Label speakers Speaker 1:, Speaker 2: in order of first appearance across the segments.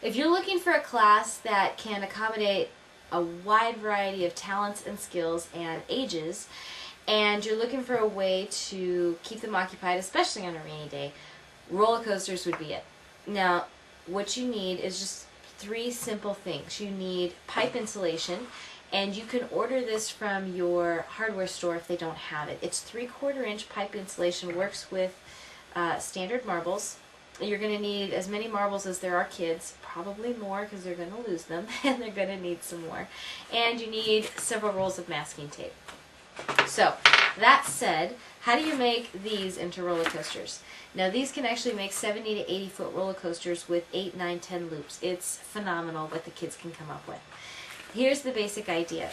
Speaker 1: If you're looking for a class that can accommodate a wide variety of talents and skills and ages, and you're looking for a way to keep them occupied, especially on a rainy day, roller coasters would be it. Now, what you need is just 3 simple things. You need pipe insulation, and you can order this from your hardware store if they don't have it. It's 3/4 inch pipe insulation, works with standard marbles. You're going to need as many marbles as there are kids, probably more because they're going to lose them, and they're going to need some more. And you need several rolls of masking tape. So, that said, how do you make these into roller coasters? Now, these can actually make 70 to 80 foot roller coasters with 8, 9, 10 loops. It's phenomenal what the kids can come up with. Here's the basic idea.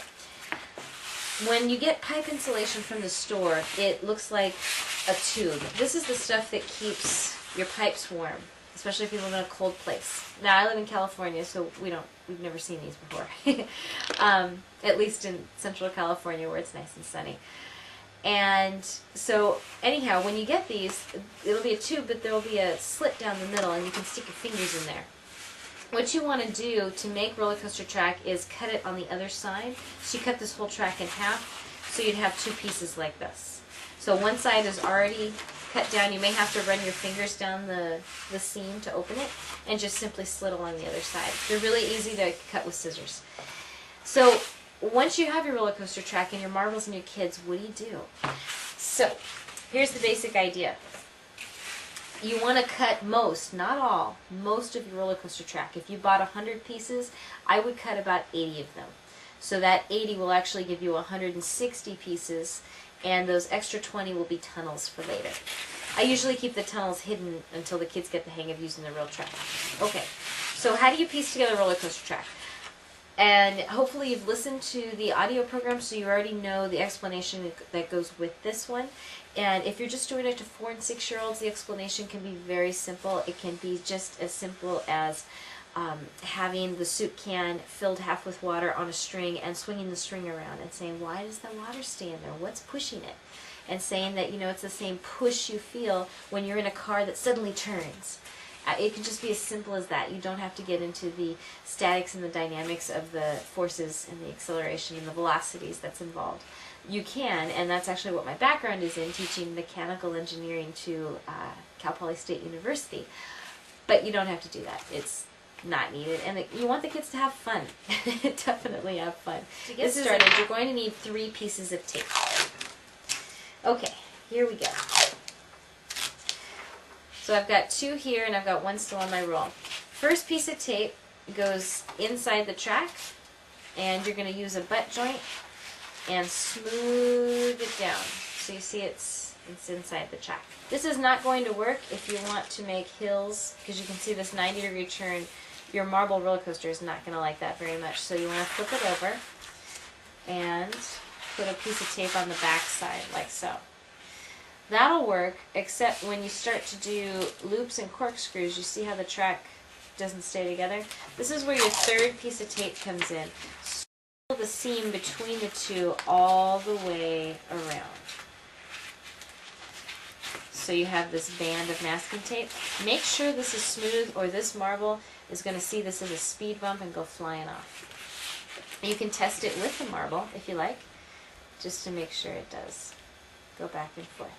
Speaker 1: When you get pipe insulation from the store, it looks like a tube. This is the stuff that keeps your pipes warm, especially if you live in a cold place. Now, I live in California, so we've never seen these before. At least in Central California where it's nice and sunny. And so, anyhow, when you get these, it'll be a tube, but there'll be a slit down the middle, and you can stick your fingers in there. What you want to do to make roller coaster track is cut it on the other side. So you cut this whole track in half, so you'd have 2 pieces like this. So one side is already cut down. You may have to run your fingers down the seam to open it, and just simply slit along the other side. They're really easy to cut with scissors. So once you have your roller coaster track and your marbles and your kids, what do? So here's the basic idea. You want to cut most, not all, most of your roller coaster track. If you bought 100 pieces, I would cut about 80 of them. So that 80 will actually give you 160 pieces, and those extra 20 will be tunnels for later. I usually keep the tunnels hidden until the kids get the hang of using the real track. Okay, so how do you piece together a roller coaster track? And hopefully you've listened to the audio program, so you already know the explanation that goes with this one. And if you're just doing it to 4- and 6-year-olds, the explanation can be very simple. It can be just as simple as having the soup can filled half with water on a string and swinging the string around and saying, why does the water stay in there? What's pushing it? And saying that, it's the same push you feel when you're in a car that suddenly turns. It can just be as simple as that. You don't have to get into the statics and the dynamics of the forces and the acceleration and the velocities that's involved. You can, and that's actually what my background is in, teaching mechanical engineering to Cal Poly State University. But you don't have to do that. It's not needed. And you want the kids to have fun. Definitely have fun. To get started, you're going to need 3 pieces of tape. Okay, here we go. So I've got 2 here, and I've got 1 still on my roll. First piece of tape goes inside the track, and you're going to use a butt joint and smooth it down. So you see it's inside the track. This is not going to work if you want to make hills, because you can see this 90-degree turn. Your marble roller coaster is not going to like that very much. So you want to flip it over and put a piece of tape on the back side, like so. That'll work, except when you start to do loops and corkscrews, you see how the track doesn't stay together? This is where your 3rd piece of tape comes in. Swirl the seam between the 2 all the way around. So you have this band of masking tape. Make sure this is smooth, or this marble is going to see this as a speed bump and go flying off. You can test it with the marble if you like, just to make sure it does go back and forth.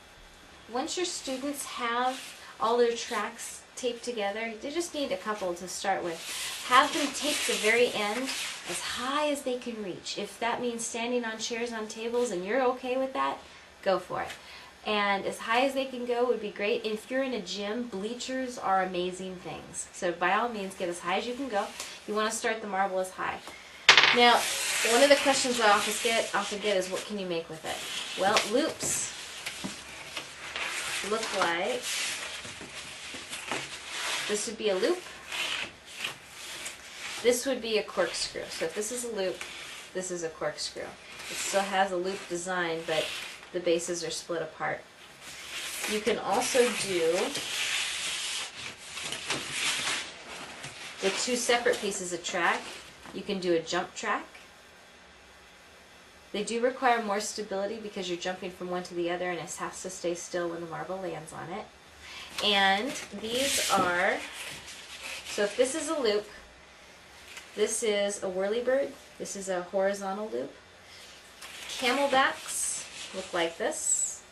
Speaker 1: Once your students have all their tracks taped together, they just need a couple to start with. Have them tape the very end as high as they can reach. If that means standing on chairs on tables and you're okay with that, go for it. And as high as they can go would be great. If you're in a gym, bleachers are amazing things. So by all means, get as high as you can go. You want to start the marble as high. Now, one of the questions I often get is, what can you make with it? Well, loops look like, this would be a loop, this would be a corkscrew. So if this is a loop, this is a corkscrew. It still has a loop design, but the bases are split apart. You can also do, with 2 separate pieces of track, you can do a jump track. They do require more stability because you're jumping from one to the other, and it has to stay still when the marble lands on it. And these are, so if this is a loop, This is a whirlybird. This is a horizontal loop. Camelbacks look like this.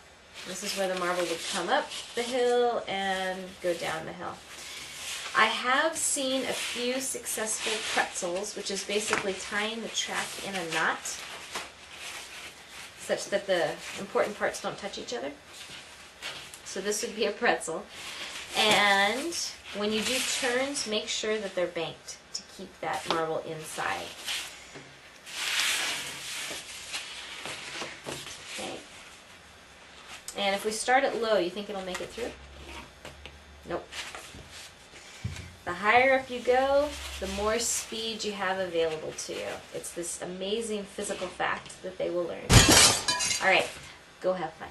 Speaker 1: This is where the marble would come up the hill and go down the hill. I have seen a few successful pretzels, which is basically tying the track in a knot such that the important parts don't touch each other. So this would be a pretzel. And when you do turns, make sure that they're banked to keep that marble inside. Okay. And if we start it low, you think it'll make it through? Nope. The higher up you go, the more speed you have available to you. It's this amazing physical fact that they will learn. All right, go have fun.